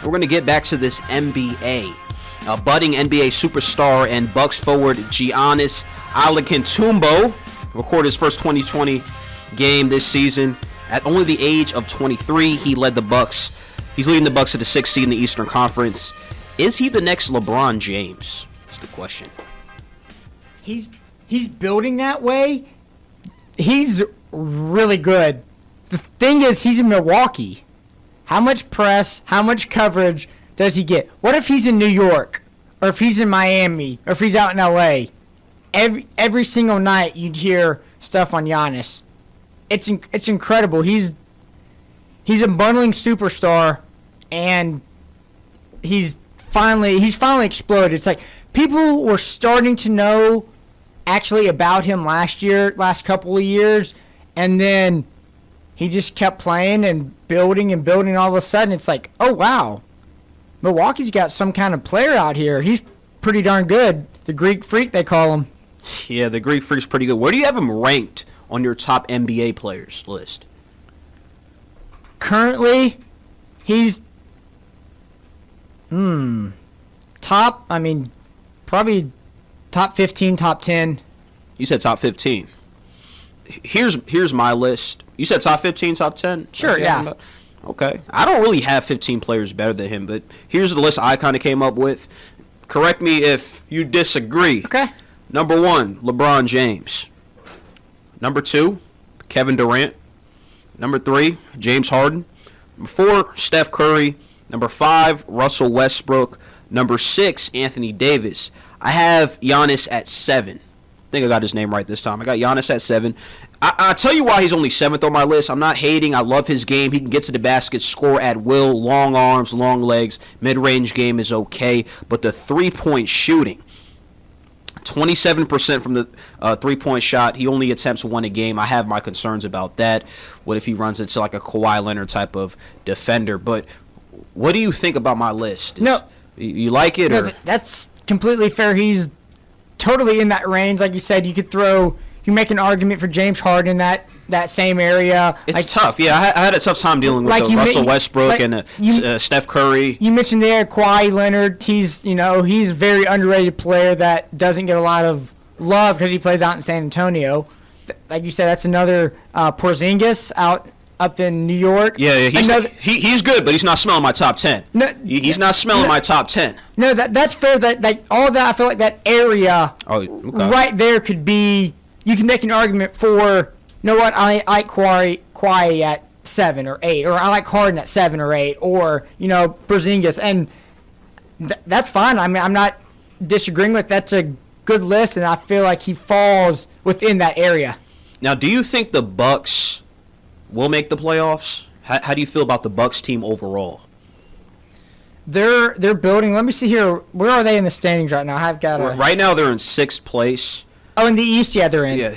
We're going to get back to this NBA. Budding NBA superstar and Bucks forward Giannis Antetokounmpo recorded his first 2020 game this season. At only the age of 23, he led the Bucks. He's leading the Bucks to the 6th seed in the Eastern Conference. Is he the next LeBron James? That's the question. He's building that way. He's really good. The thing is, he's in Milwaukee. How much press, how much coverage does he get? What if he's in New York, or if he's in Miami, or if he's out in LA? Every single night you'd hear stuff on Giannis. It's incredible. He's a bundling superstar, and he's finally exploded. It's like people were starting to know actually about him last couple of years, and then he just kept playing and building, and all of a sudden it's like, oh wow, Milwaukee's got some kind of player out here. He's pretty darn good. The Greek Freak, they call him. Yeah, the Greek Freak's pretty good. Where do you have him ranked on your top NBA players list? Currently, he's top, probably top 15, top 10. You said top 15. Here's my list. You said top 15, top 10? Sure, okay, yeah. Okay. I don't really have 15 players better than him, but here's the list I kind of came up with. Correct me if you disagree. Okay. Number 1, LeBron James. Number 2, Kevin Durant. Number 3, James Harden. Number 4, Steph Curry. Number 5, Russell Westbrook. Number 6, Anthony Davis. I have Giannis at 7. I think I got his name right this time. I got Giannis at 7. I'll tell you why he's only 7th on my list. I'm not hating. I love his game. He can get to the basket, score at will, long arms, long legs. Mid-range game is okay. But the three-point shooting, 27% from the three-point shot. He only attempts 1 a game. I have my concerns about that. What if he runs into like a Kawhi Leonard type of defender? But what do you think about my list? No. You like it? No, that's completely fair. He's totally in that range. Like you said, you make an argument for James Harden in that same area. It's tough. Yeah, I had a tough time dealing with Russell Westbrook and Steph Curry. You mentioned there Kawhi Leonard. He's a very underrated player that doesn't get a lot of love because he plays out in San Antonio. Like you said, that's another Porzingis up in New York. Yeah, he's good, but he's not smelling my top 10. No, he's not smelling my top 10. No, that's fair. That all of that, I feel like that area right there could be. You can make an argument for, you know what, I like Kawhi at 7 or 8, or I like Harden at 7 or 8, or, Porzingis, and that's fine. I mean, I'm not disagreeing with that's a good list, and I feel like he falls within that area. Now, do you think the Bucks will make the playoffs? How do you feel about the Bucks team overall? They're building. Let me see here. Where are they in the standings right now? I've got right now they're in 6th place. Oh, in the East, yeah, they're in. Yeah.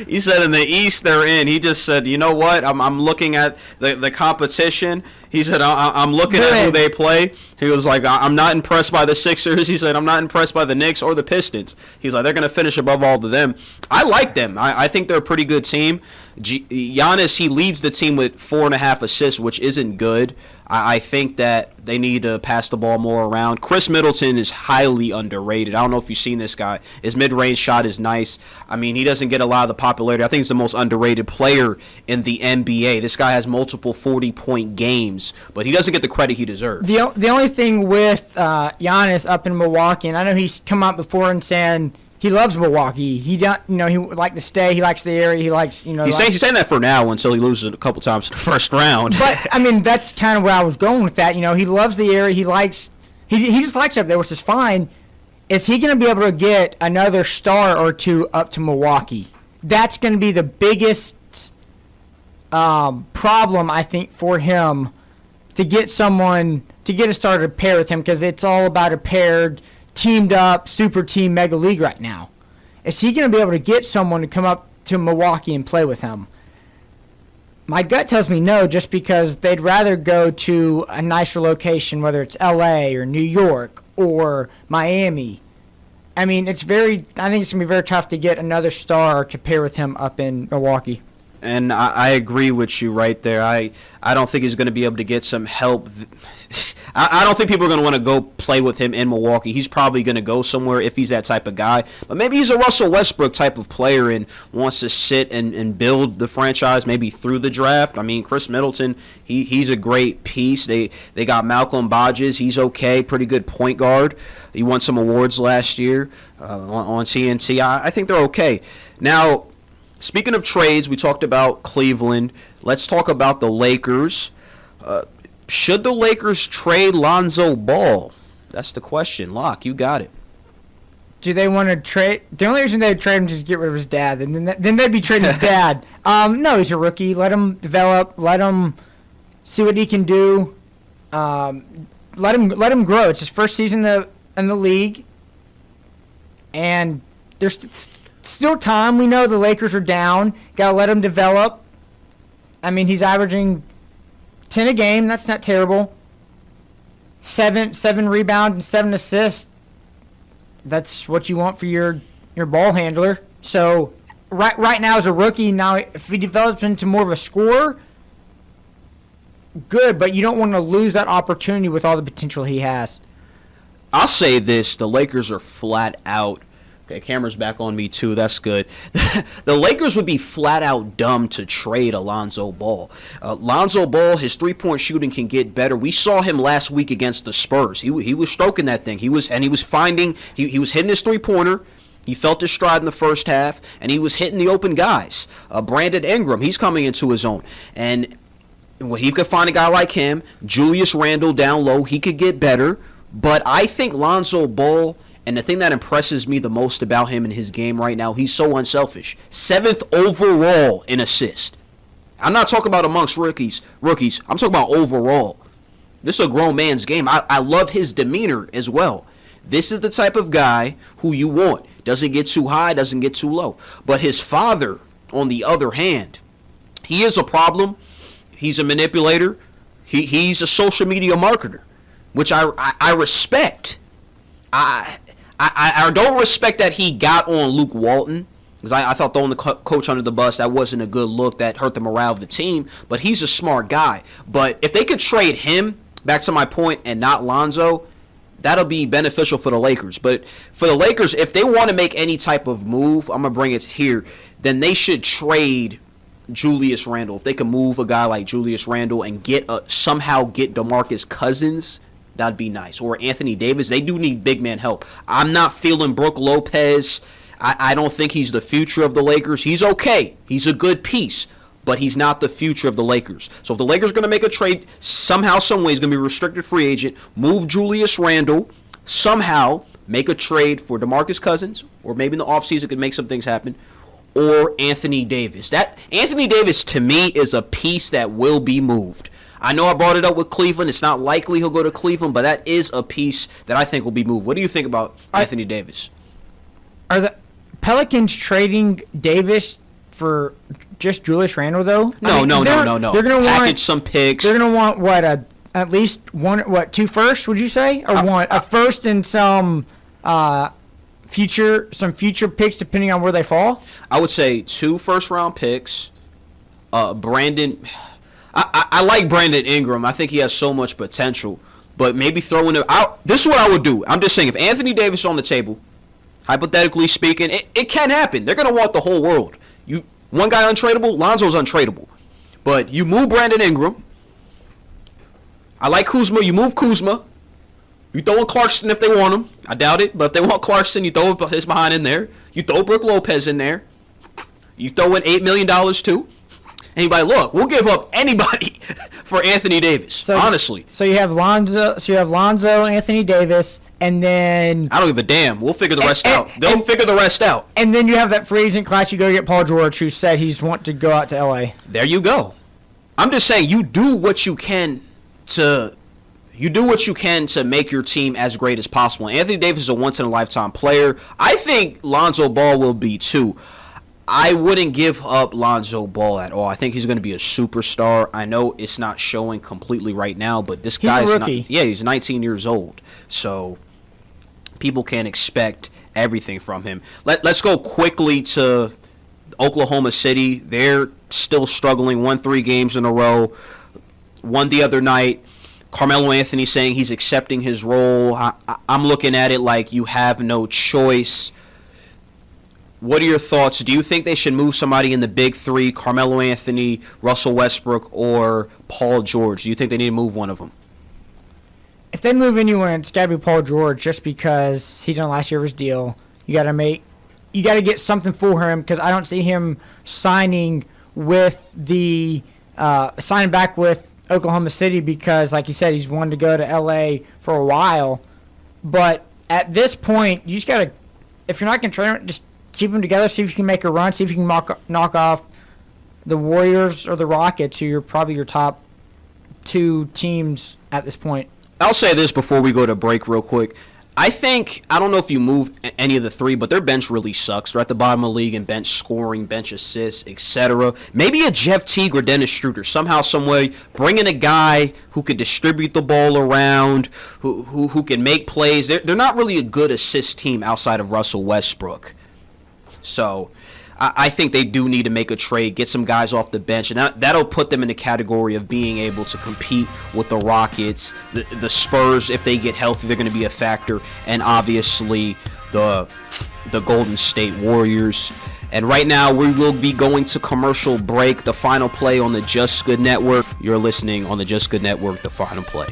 He said in the East they're in. He just said, you know what? I'm looking at the competition. He said, I'm looking at who they play. He was like, I'm not impressed by the Sixers. He said, I'm not impressed by the Knicks or the Pistons. He's like, they're going to finish above all of them. I like them. I think they're a pretty good team. Giannis, he leads the team with 4.5 assists, which isn't good. I think that they need to pass the ball more around. Chris Middleton is highly underrated. I don't know if you've seen this guy. His mid-range shot is nice. I mean, he doesn't get a lot of the popularity. I think he's the most underrated player in the NBA. This guy has multiple 40-point games, but he doesn't get the credit he deserves. The only thing with Giannis up in Milwaukee, and I know he's come out before and saying he loves Milwaukee. He would like to stay. He likes the area. He likes, He's saying that for now until he loses a couple times in the first round. But I mean, that's kind of where I was going with that. He loves the area. He just likes up there, which is fine. Is he going to be able to get another star or two up to Milwaukee? That's going to be the biggest problem, I think, for him to get a star to pair with him, because it's all about a paired, teamed up super team mega league right now. Is he going to be able to get someone to come up to Milwaukee and play with him? My gut tells me no, just because they'd rather go to a nicer location, whether it's LA or New York or Miami. I think it's going to be very tough to get another star to pair with him up in Milwaukee. And I agree with you right there. I don't think he's going to be able to get some help. I don't think people are going to want to go play with him in Milwaukee. He's probably going to go somewhere if he's that type of guy. But maybe he's a Russell Westbrook type of player and wants to sit and build the franchise maybe through the draft. I mean, Chris Middleton, he's a great piece. They got Malcolm Bodges. He's okay, pretty good point guard. He won some awards last year on TNT. I think they're okay. Now, speaking of trades, we talked about Cleveland. Let's talk about the Lakers. Should the Lakers trade Lonzo Ball? That's the question. Locke, you got it. Do they want to trade? The only reason they'd trade him is just get rid of his dad, and then they'd be trading his dad. No, he's a rookie. Let him develop. Let him see what he can do. Let him grow. It's his first season in the league, and there's still time. We know the Lakers are down. Gotta let him develop. I mean, he's averaging 10 a game. That's not terrible. Seven rebounds and 7 assists. That's what you want for your ball handler. So right now as a rookie, now if he develops into more of a scorer, good. But you don't want to lose that opportunity with all the potential he has. I'll say this: the Lakers are flat out. Okay, camera's back on me too. That's good. The Lakers would be flat out dumb to trade Alonzo Ball. Lonzo Ball, his three-point shooting can get better. We saw him last week against the Spurs. He was stroking that thing. He was hitting his three-pointer. He felt his stride in the first half, and he was hitting the open guys. Brandon Ingram, he's coming into his own, and when he could find a guy like him, Julius Randle down low, he could get better. But I think Lonzo Ball. And the thing that impresses me the most about him in his game right now, he's so unselfish. 7th overall in assist. I'm not talking about amongst rookies. I'm talking about overall. This is a grown man's game. I love his demeanor as well. This is the type of guy who you want. Doesn't get too high, doesn't get too low. But his father, on the other hand, he is a problem. He's a manipulator. He's a social media marketer, which I respect. I don't respect that he got on Luke Walton, because I thought throwing the coach under the bus, that wasn't a good look. That hurt the morale of the team. But he's a smart guy. But if they could trade him, back to my point, and not Lonzo, that'll be beneficial for the Lakers. But for the Lakers, if they want to make any type of move, I'm going to bring it here, then they should trade Julius Randle. If they can move a guy like Julius Randle and somehow get DeMarcus Cousins, that'd be nice. Or Anthony Davis. They do need big man help. I'm not feeling Brook Lopez. I don't think he's the future of the Lakers. He's okay. He's a good piece. But he's not the future of the Lakers. So if the Lakers are going to make a trade, somehow, some way, he's going to be a restricted free agent, move Julius Randle, somehow make a trade for DeMarcus Cousins, or maybe in the offseason could make some things happen, or Anthony Davis. That Anthony Davis, to me, is a piece that will be moved. I know I brought it up with Cleveland. It's not likely he'll go to Cleveland, but that is a piece that I think will be moved. What do you think about Anthony Davis? Are the Pelicans trading Davis for just Julius Randle, though? No. They're going to package some picks. They're going to want, what, at least two firsts, would you say? Or a first and some future picks depending on where they fall? I would say 2 first-round picks. Brandon... I like Brandon Ingram. I think he has so much potential. But maybe throwing him out. This is what I would do. I'm just saying, if Anthony Davis is on the table, hypothetically speaking, it can happen. They're going to want the whole world. One guy untradeable, Lonzo's untradeable. But you move Brandon Ingram. I like Kuzma. You move Kuzma. You throw in Clarkson if they want him. I doubt it. But if they want Clarkson, you throw his behind in there. You throw Brook Lopez in there. You throw in $8 million too. Anybody, look, we'll give up anybody for Anthony Davis, honestly. So you have Lonzo, Anthony Davis, and then... I don't give a damn. We'll figure the rest out. They'll figure the rest out. And then you have that free agent class. You go get Paul George, who said he's want to go out to L.A. There you go. I'm just saying, you do what you can to make your team as great as possible. Anthony Davis is a once-in-a-lifetime player. I think Lonzo Ball will be, too. I wouldn't give up Lonzo Ball at all. I think he's going to be a superstar. I know it's not showing completely right now, but this guy's a rookie. He's 19 years old. So people can't expect everything from him. Let's go quickly to Oklahoma City. They're still struggling, won 3 games in a row, won the other night. Carmelo Anthony saying he's accepting his role. I'm looking at it like you have no choice. What are your thoughts? Do you think they should move somebody in the big 3, Carmelo Anthony, Russell Westbrook, or Paul George? Do you think they need to move one of them? If they move anyone, it's got to be Paul George, just because he's on last year of his deal. You got to get something for him, because I don't see him signing back with Oklahoma City, because, like you said, he's wanted to go to LA for a while. But at this point, you just got to, if you're not going to trade him, just keep them together, see if you can make a run, see if you can knock off the Warriors or the Rockets, who are probably your top 2 teams at this point. I'll say this before we go to break real quick. I don't know if you move any of the 3, but their bench really sucks. They're at the bottom of the league in bench scoring, bench assists, etc. Maybe a Jeff Teague or Dennis Schroeder. Somehow, some way, bring in a guy who could distribute the ball around, who can make plays. They're not really a good assist team outside of Russell Westbrook. So I think they do need to make a trade, get some guys off the bench, and that'll put them in the category of being able to compete with the Rockets, the Spurs. If they get healthy, they're going to be a factor, and obviously the Golden State Warriors. And right now, we will be going to commercial break. The Final Play on the Just Good Network. You're listening on the Just Good Network, The Final Play.